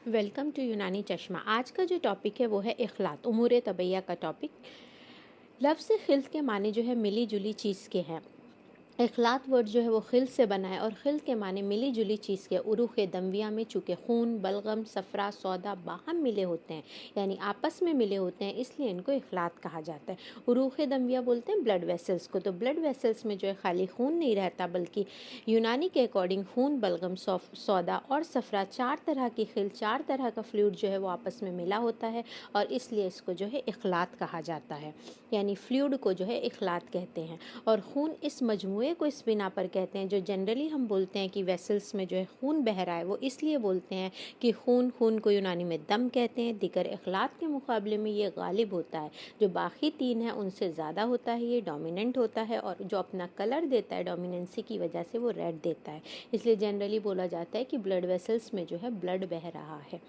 Welcome to यूनानी चश्मा। आज का जो टॉपिक है वो है इखलात, उमूर तबैया का टॉपिक। लफ्ज़ खिल्त के माने जो है मिली जुली चीज़ के हैं। इखलात वर्ड जो है वो खिल से बना है और खिल के माने मिली जुली चीज़ के। उरूख दमविया में चूँकि खून, बलगम, सफ़रा, सौदा बाहम मिले होते हैं, यानी आपस में मिले होते हैं, इसलिए इनको इखलात कहा जाता है। उरूख दमविया बोलते हैं ब्लड वेसल्स को। तो ब्लड वेसल्स में जो है खाली खून नहीं रहता, बल्कि यूनानी के अकॉर्डिंग खून, बलगम, सौदा और सफ़रा, चार तरह की खिल, चार तरह का फ्लूइड जो है वो आपस में मिला होता है और इसलिए इसको जो है इखलात कहा जाता है, यानी फ्लूइड को जो है इखलात कहते हैं। और खून इस मजमूए को इस बिना पर कहते हैं, जो जनरली हम बोलते हैं कि वेसल्स में जो है खून बह रहा है, वो इसलिए बोलते हैं कि खून को यूनानी में दम कहते हैं। दिकर इखलात के मुकाबले में ये गालिब होता है, जो बाकी तीन है उनसे ज़्यादा होता है, ये डोमिनेंट होता है और जो अपना कलर देता है डोमिनेंसी की वजह से वो रेड देता है। इसलिए जनरली बोला जाता है कि ब्लड वेसल्स में जो है ब्लड बह रहा है।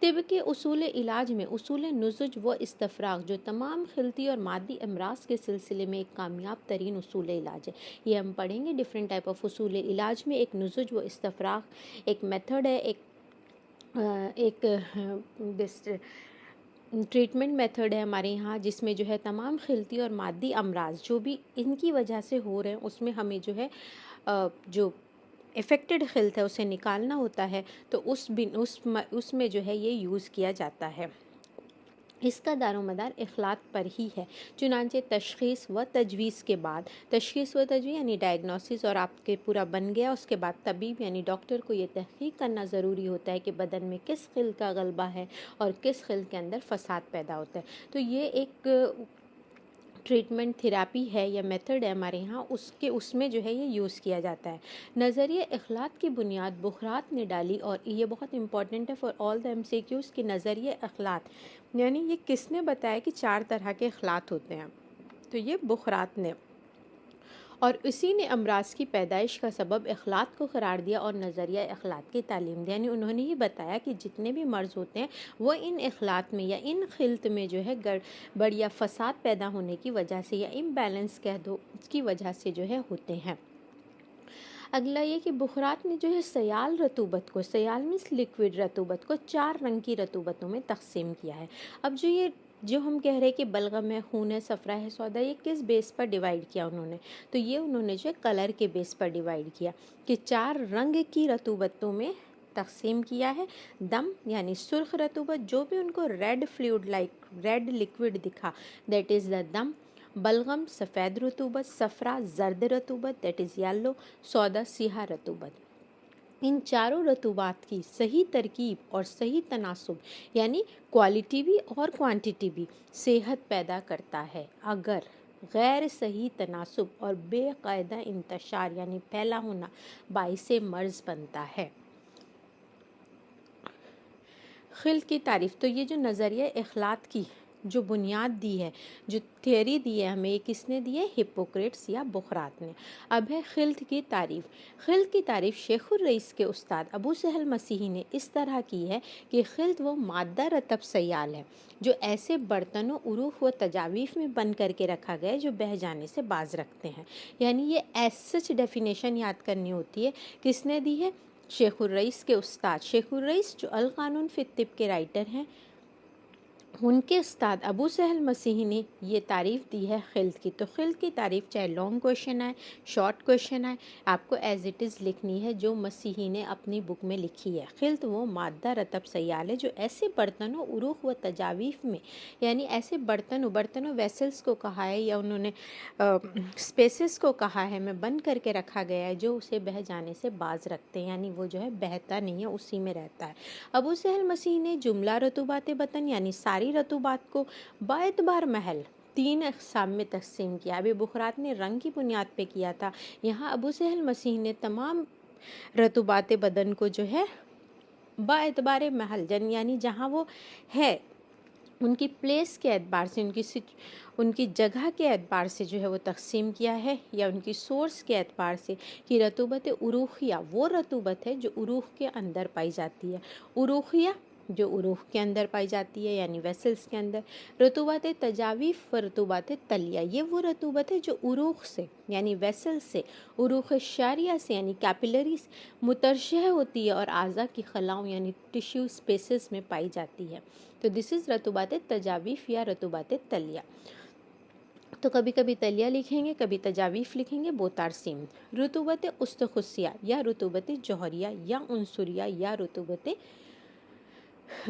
तिब के उसूल इलाज में उसूल नुज़ुज व इस्तफ़राग़, जो तमाम खिलती और मादी अमराज के सिलसिले में एक कामयाब तरीन उसूल इलाज है। ये हम पढ़ेंगे डिफरेंट टाइप ऑफ उसूल इलाज में। एक नुज़ुज व इस्तफ़राग़ एक मेथड है, एक ट्रीटमेंट मेथड है हमारे यहाँ, जिसमें जो है तमाम खिलती और मादी अमराज जो भी इनकी वजह से हो रहे हैं, उसमें हमें जो है जो इफ़ेक्टेड खिल्त है उसे निकालना होता है। तो उसमें जो है ये यूज़ किया जाता है। इसका दारोमदार इखलात पर ही है। चुनांचे तशख़ीस व तजवीज़ के बाद, तशख़ीस व तजवीज़ यानी डायग्नोसिस और आपके पूरा बन गया, उसके बाद तबीब यानी डॉक्टर को ये तहक़ीक़ करना ज़रूरी होता है कि बदन में किस खिल का गलबा है और किस खिल के अंदर फ़साद पैदा होता है। तो ये एक ट्रीटमेंट थेरापी है या मेथड है हमारे यहाँ, उसमें जो है ये यूज़ किया जाता है। नज़रिए इखलात की बुनियाद बुखरात ने डाली, और ये बहुत इंपॉर्टेंट है फॉर ऑल द MCQs कि नज़रिए इखलात यानी ये किसने बताया कि चार तरह के इखलात होते हैं। तो ये बुखरात ने, और इसी ने अमराज की पैदाइश का सबब इखलात को करार दिया और नज़रिया इखलात की तालीम दी। यानी उन्होंने ही बताया कि जितने भी मर्ज़ होते हैं वो इन इखलात में या इन खिल्त में जो है गड़बड़ या फसाद पैदा होने की वजह से या इम्बैलेंस कह दो की वजह से जो है होते हैं। अगला ये कि बुखरात ने जो है सयाल रतूबत को, सयाल मीन्स लिक्विड रतूबत को, चार रंग की रतूबतों में तकसीम किया है। अब जो हम कह रहे हैं कि बलगम है, खून है, सफ़रा है, सौदा, ये किस बेस पर डिवाइड किया उन्होंने? तो ये उन्होंने जो है कलर के बेस पर डिवाइड किया कि चार रंग की रतूबतों में तकसीम किया है। दम यानी सुर्ख रतूबत, जो भी उनको red fluid like red liquid दिखा, दैट इज़ द दम। बलगम सफ़ेद रतूबत, सफ़रा जर्द रतूबत दैट इज़ येलो, सौदा सियाह रतूबत। इन चारों रतूबात की सही तरकीब और सही तनासुब यानी क्वालिटी भी और क्वांटिटी भी सेहत पैदा करता है। अगर गैर सही तनासुब और बेकायदा इंतशार यानी फैला होना बाइसे मर्ज बनता है। खिल की तारीफ़, तो ये जो नज़रिया इखलात की जो बुनियाद दी है, जो थियरी दी है हमें, किसने दी है? हिप्पोक्रेट्स या बुखरात ने। अब है खिल्त की तारीफ़। खिल्त की तारीफ़ शेखुर रईस के उस्ताद अबू सहल मसीही ने इस तरह की है कि खिल्त वो मादा रतब सयाल है जो ऐसे बर्तनों, उरूख व तजावीफ़ में बंद करके रखा गया है जो बह जाने से बाज रखते हैं। यानी ये एज सच डेफिनेशन याद करनी होती है। किसने दी है? शेखुर रईस के उस्ताद। शेखुर रईस जो अल कानून फित तिब के राइटर हैं, उनके उस्ताद अबू सहल मसीही ने ये तारीफ़ दी है खिल्त की। तो खिल्त की तारीफ़ चाहे लॉन्ग क्वेश्चन आए, शॉर्ट क्वेश्चन आए, आपको एज इट इज़ लिखनी है जो मसीही ने अपनी बुक में लिखी है। खिल्त वो मादा रतब सयाल है जो ऐसे बर्तनों, उरूख व तजावीफ़ में, यानी ऐसे बर्तनों वेसल्स को कहा है या उन्होंने स्पेसेस को कहा है में बंद करके रखा गया है जो उसे बह जाने से बाज रखते हैं, यानी वो जो है बहता नहीं है, उसी में रहता है। अबू सहल मसीह ने जुमला रतूबात बतन यानी सारी रतूबात को बाएतबार महल तीन अक़साम में तकसीम किया। अभी बुखरात ने रंग की बुनियाद पे किया था, यहाँ अबू सहल मसीह ने तमाम रतूबात बदन को जो है बाएतबार महल यानी जहाँ वो है उनकी प्लेस के एतबार से, उनकी जगह के एतबार से जो है वो तकसीम किया है, या उनकी सोर्स के एतबार से कि रतूबत उरूखिया वो रतूबत है जो उरूख के अंदर पाई जाती है। उरूखिया जो उरूख के अंदर पाई जाती है यानी वेसल्स के अंदर। रतूबत तजावीफ़ व रतूबत तलिया, ये वो रतूबत है जो उरूख से यानी वेसल्स से, उरूख शारिया से यानी कैपिलरीज मुतरशह होती है और आज़ा की खलाओं यानी टिश्यू स्पेसेस में पाई जाती है। तो दिस इज़ रतूबत तजावीफ़ या रतूबत तलिया। तो कभी कभी तलिया लिखेंगे, कभी तजावीफ़ लिखेंगे, बोथ आर सेम। रतूबत उस्तखुसिया या रतूबत जौहरिया या उनसुरिया या रतूबत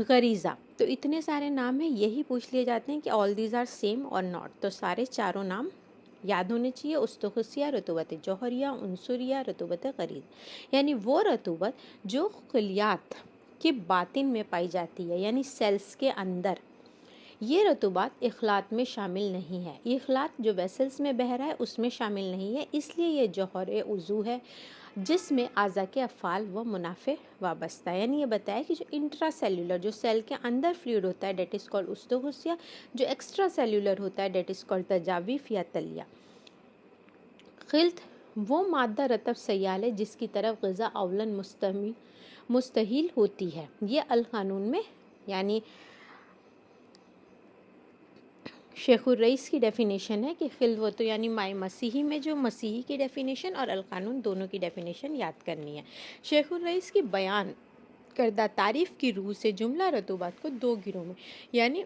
गरीज़ा। तो इतने सारे नाम हैं, यही पूछ लिए जाते हैं कि ऑल दीज आर सेम और नॉट। तो सारे चारों नाम याद होने चाहिए, उस्तखुसिया, रतूबत जौहरिया, उनसुरिया, रतूबत गरीज़। यानी वो रतूबत जो खलियात के बातिन में पाई जाती है यानी सेल्स के अंदर। ये रतूबात इखलात में शामिल नहीं है, इखलात जो वेसल्स में बह रहा है उसमें शामिल नहीं है, इसलिए ये जौहर उज़ू है जिसमें आज़ा के अफ़ाल व मुनाफे वाबस्ता है। यानी ये बताया कि जो इंट्रा सेल्यूलर, जो सेल के अंदर फ्लूइड होता है, डेट इज़ कॉल्ड उस्तखुसिया, जो एक्स्ट्रा सेल्यूलर होता है डेट इज़ कॉल्ड तजावीफ़ या तलिया। खिल्त वो मादा रतब सयाल है जिसकी तरफ ग़िज़ा अवलन मुस्तहिल होती है। ये अल क़ानून में यानी शेखुर रईस की डेफिनेशन है कि खिलवत यानी माय मसीही में जो मसीही की डेफिनेशन और अल क़ानून दोनों की डेफिनेशन याद करनी है। शेखुर रईस की बयान करदा तारीफ़ की रूह से जुमला रतूबात को दो गिरोह में यानी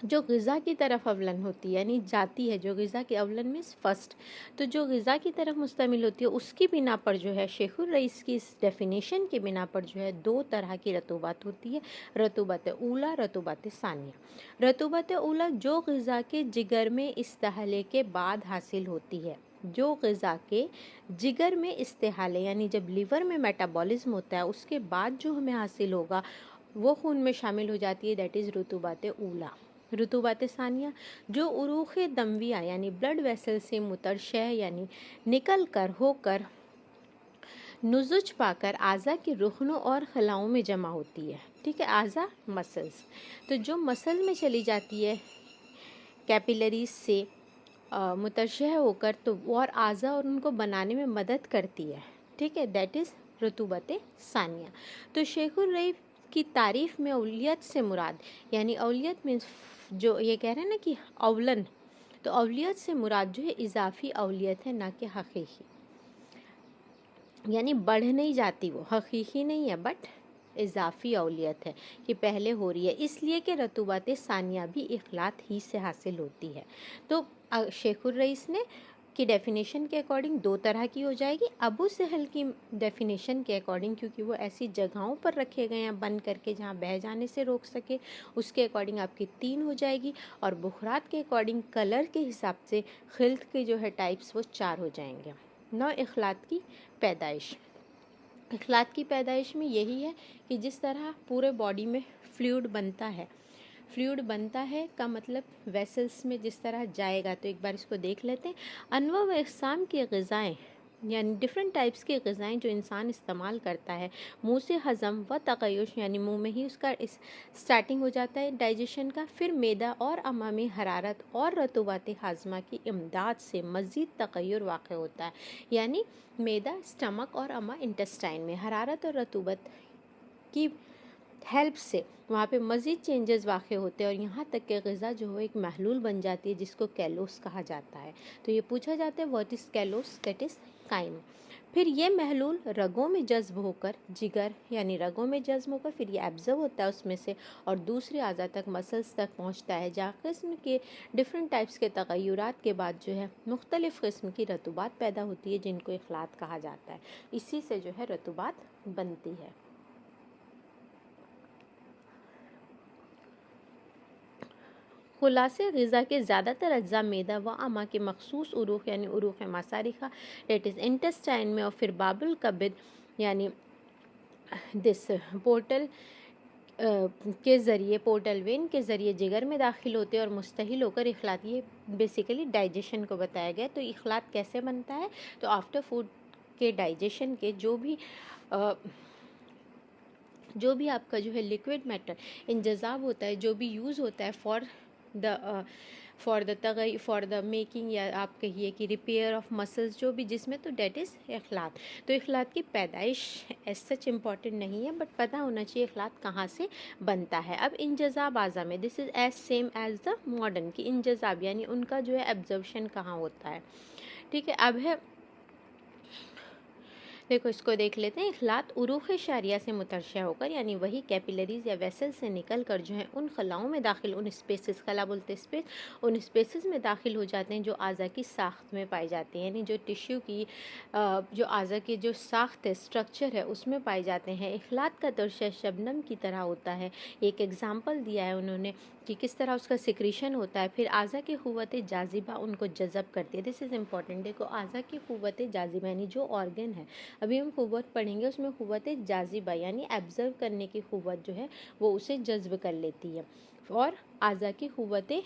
जो ग़िज़ा की तरफ अवलन होती है यानी जाती है, जो ग़िज़ा की अवलन मीन्स फर्स्ट, तो जो ग़िज़ा की तरफ मुस्तमिल होती है उसकी बिना पर जो है शेखुर रईस की इस डेफिनेशन की बिना पर जो है दो तरह की रतूबात होती है, रतूबत ऊला, रतूबत सानिया। रतूबत ऊला जो ग़िज़ा के जिगर में इस्तेहाले के बाद हासिल होती है, जो ग़िज़ा के जिगर में इस्तेहाले यानी जब लीवर में मेटाबॉलिज्म होता है उसके बाद जो हमें हासिल होगा वो खून में शामिल हो जाती है, दैट इज़ रतूबत ऊला। रतूबत सानिया जो उरूख दमविया यानी ब्लड वेसल से मुतरशह यानी निकल कर होकर नुज़ुज पाकर आज़ा के रुखनों और खलाओं में जमा होती है। ठीक है, आज़ा मसल्स, तो जो मसल में चली जाती है कैपिलरीज से मुतरशह होकर, तो और आज़ा और उनको बनाने में मदद करती है। ठीक है, दैट इज़ रतूबत सानिया। तो शेखुर रई की तारीफ़ में अवलियत से मुराद यानी अवलियत मीन्स जो ये कह रहे हैं ना कि अवलन, तो अवलियत से मुराद जो है इजाफ़ी अवलियत है, ना कि हकीकी, यानी बढ़ नहीं जाती, वो हकीकी नहीं है बट इजाफ़ी अवलियत है कि पहले हो रही है, इसलिए कि रतूबत सानिया भी इखलात ही से हासिल होती है। तो शेखुर रईस ने की डेफिनेशन के अकॉर्डिंग दो तरह की हो जाएगी, अबू सहल की डेफिनेशन के अकॉर्डिंग क्योंकि वो ऐसी जगहों पर रखे गए हैं बंद करके जहाँ बह जाने से रोक सके, उसके अकॉर्डिंग आपकी 3 हो जाएगी, और बुखरात के अकॉर्डिंग कलर के हिसाब से खिल्त के जो है टाइप्स वो 4 हो जाएंगे। 9 इखलात की पैदाइश। इखलात की पैदाइश में यही है कि जिस तरह पूरे बॉडी में फ्लूइड बनता है, फ्लूइड बनता है का मतलब वेसल्स में जिस तरह जाएगा। तो एक बार इसको देख लेते हैं। अनवा व अक़साम की ग़िज़ाएँ यानी डिफरेंट टाइप्स की ग़िज़ाएँ जो इंसान इस्तेमाल करता है, मुंह से हज़म व तक़य्युश यानी मुंह में ही उसका स्टार्टिंग हो जाता है डाइजेशन का, फिर मैदा और अमा में हरारत और रतूबत हाज़मा की इमदाद से मज़ीद तग़य्युर वाक़ होता है। यानी मैदा स्टमक और अमा इंटेस्टाइन में, हरारत और रतूबत की हेल्प से वहाँ पे मज़ीद चेंजेस वाक़ होते हैं और यहाँ तक कि ग़िज़ा जो है एक महलूल बन जाती है जिसको कैलोस कहा जाता है। तो ये पूछा जाता है व्हाट इज़ कैलोस, दैट इज़ काइम। फिर ये महलूल रगों में जज्ब होकर जिगर यानी रगों में जज्ब होकर फिर ये एब्जर्व होता है उसमें से और दूसरे अज़ा तक मसल्स तक पहुँचता है, जहाँ किस्म के डिफरेंट टाइप्स के तग़य्युरात के बाद जो है मुख्तलिफ़ किस्म की रतूबात पैदा होती है जिनको इखलात कहा जाता है। इसी से जो है रतूबात बनती है। खुलासे ग़िज़ा के ज़्यादातर अज्जा मैदा व अमा के मखसूस उरूख यानी उरूख मसारिखा डेट इज़ इंटेस्टाइन में और फिर बाबुल कबिद यानी दिस पोर्टल के ज़रिए, पोर्टल वेन के ज़रिए जिगर में दाखिल होते हैं और मुस्तहिल होकर इखलात, ये बेसिकली डाइजेशन को बताया गया। तो इखलात कैसे बनता है, तो आफ्टर फूड के डाइजेशन के जो भी आपका जो है लिक्विड मैटर इंजज़ाब होता है, जो भी यूज़ होता है for the for the making, या आप कहिए कि रिपेयर ऑफ मसल्स, जो भी जिसमें, तो डेट इज़ इखलात। तो इखलात की पैदाइश एज सच इम्पॉर्टेंट नहीं है, बट पता होना चाहिए इखलात कहाँ से बनता है। अब इंजज़ाब आज़ा में this is as same as the modern, की इंजज़ाब यानी उनका जो है एब्जॉर्प्शन कहाँ होता है। ठीक है, अब है, देखो इसको देख लेते हैं। इखलात उरूख़ शारिया से मुतरशह होकर, यानी वही कैपिलरीज या वेसल से निकल कर जो है उन खलाओं में दाखिल, उन स्पेसेस, खला बोलते स्पेस, उन स्पेसेस में दाखिल हो जाते हैं जो आज़ा की साख्त में पाई जाती हैं, यानी जो टिश्यू की जो आज़ा की जो साख्त है, स्ट्रक्चर है, उसमें पाए जाते हैं। इखलात का तर्शह शबनम की तरह होता है। एक एग्जाम्पल दिया है उन्होंने कि किस तरह उसका सिक्रीशन होता है। फिर आज़ा की क़ुव्वत जाज़िबा उनको जज़ब करती है। This is important. देखो आज़ा की क़ुव्वत जाज़िबा यानी जो ऑर्गन है, अभी हम क़ुव्वत पढ़ेंगे, उसमें क़ुव्वत जाज़िबा यानी एब्ज़र्व करने की क़ुव्वत जो है वो उसे जज़्ब कर लेती है। और आज़ा की क़ुव्वत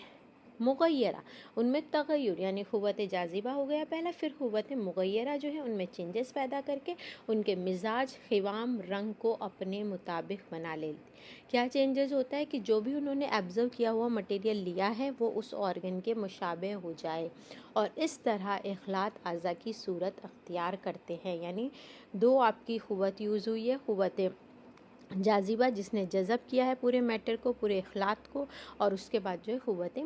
मुग़य्यरा, उनमें तग़य्युर, यानी क़ुव्वत जाज़िबा हो गया पहला, फिर क़ुव्वत मुग़य्यरा जो है उनमें चेंजेस पैदा करके उनके मिजाज, ख़िवाम, रंग को अपने मुताबिक बना लेती। क्या चेंजेस होता है कि जो भी उन्होंने एब्ज़र्व किया हुआ मटेरियल लिया है वो उस ऑर्गन के मुशाबे हो जाए, और इस तरह इखलात आज़ा की सूरत अख्तियार करते हैं। यानी दो आपकी क़ुव्वत यूज़ हुई है, क़ुव्वत जाज़िबा जिसने जज़ब किया है पूरे मैटर को, पूरे इखलात को, और उसके बाद जो है क़ुव्वत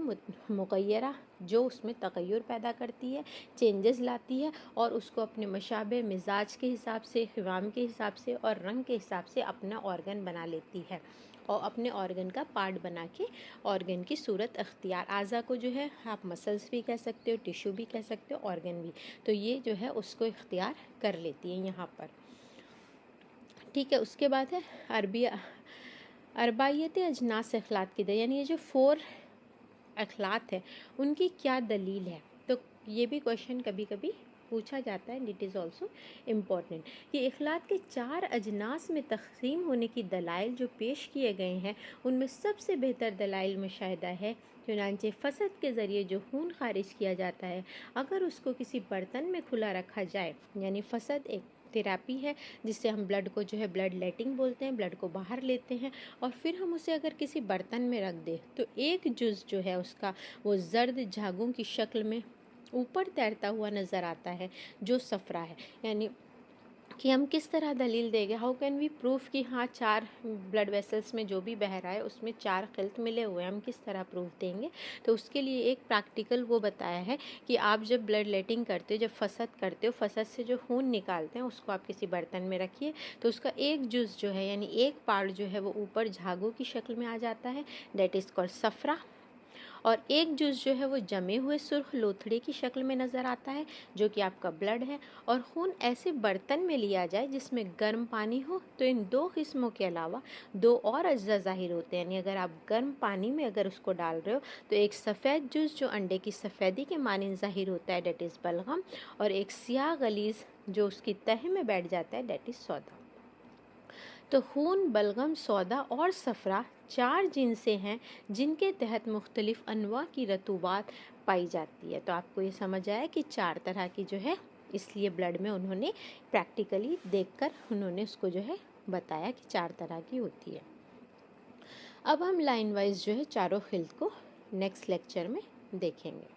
मुग़य्यरा जो उसमें तग़य्युर पैदा करती है, चेंजेस लाती है, और उसको अपने मशाबे, मिजाज के हिसाब से, ख़िवाम के हिसाब से और रंग के हिसाब से अपना ऑर्गन बना लेती है, और अपने ऑर्गन का पार्ट बना के ऑर्गन की सूरत अख्तियार। आज़ा को जो है आप मसल्स भी कह सकते हो, टिश्यू भी कह सकते हो, ऑर्गन भी, तो ये जो है उसको इख्तियार कर लेती है यहाँ पर। ठीक है, उसके बाद है अरबायत अजनास इखलात की दलील, यानी ये जो 4 इखलात है उनकी क्या दलील है। तो ये भी क्वेश्चन कभी कभी पूछा जाता है, इट इज़ ऑल्सो इम्पॉर्टेंट, कि इखलात के 4 अजनास में तक़सीम होने की दलाइल जो पेश किए गए हैं उनमें सबसे बेहतर दलाइल मुशाहिदा है। चुनांचे फसद के ज़रिए जो खून खारिज किया जाता है, अगर उसको किसी बर्तन में खुला रखा जाए, यानी फसद एक थेरेपी है जिससे हम ब्लड को जो है ब्लड लेटिंग बोलते हैं, ब्लड को बाहर लेते हैं, और फिर हम उसे अगर किसी बर्तन में रख दें तो एक जुज़ जो है उसका वो जर्द झागों की शक्ल में ऊपर तैरता हुआ नज़र आता है, जो सफ़रा है। यानी कि हम किस तरह दलील देंगे, हाउ कैन वी प्रूफ कि हाँ 4 ब्लड वेसल्स में जो भी बह रहा है उसमें 4 खिल्त मिले हुए हैं, हम किस तरह प्रूफ देंगे। तो उसके लिए एक प्रैक्टिकल वो बताया है कि आप जब ब्लड लेटिंग करते हो, जब फसद करते हो, फसद से जो खून निकालते हैं उसको आप किसी बर्तन में रखिए, तो उसका एक जुज़ जो है, यानी एक पार्ट जो है वो ऊपर झागों की शक्ल में आ जाता है, दैट इज़ कॉल्ड सफ़रा, और एक जुज़ जो है वो जमे हुए सुर्ख लोथड़े की शक्ल में नज़र आता है, जो कि आपका ब्लड है। और खून ऐसे बर्तन में लिया जाए जिसमें गर्म पानी हो, तो इन 2 किस्मों के अलावा 2 और अज्जा ज़ाहिर होते हैं। यानी अगर आप गर्म पानी में अगर उसको डाल रहे हो तो एक सफ़ेद जुज़ जो अंडे की सफ़ेदी के मानिंद ज़ाहिर होता है, डेट इज़ बलगम, और एक सियाह गलीज़ जो उसकी तह में बैठ जाता है, डेट इज़ सौदा। तो खून, बलगम, सौदा और सफ़रा 4 जिनसे हैं जिनके तहत मुख्तलिफ़ अनवा की रतूबात पाई जाती है। तो आपको ये समझ आया कि 4 तरह की जो है, इसलिए ब्लड में उन्होंने प्रैक्टिकली देखकर उन्होंने उसको जो है बताया कि 4 तरह की होती है। अब हम लाइन वाइज जो है चारों खिल्त को नेक्स्ट लेक्चर में देखेंगे।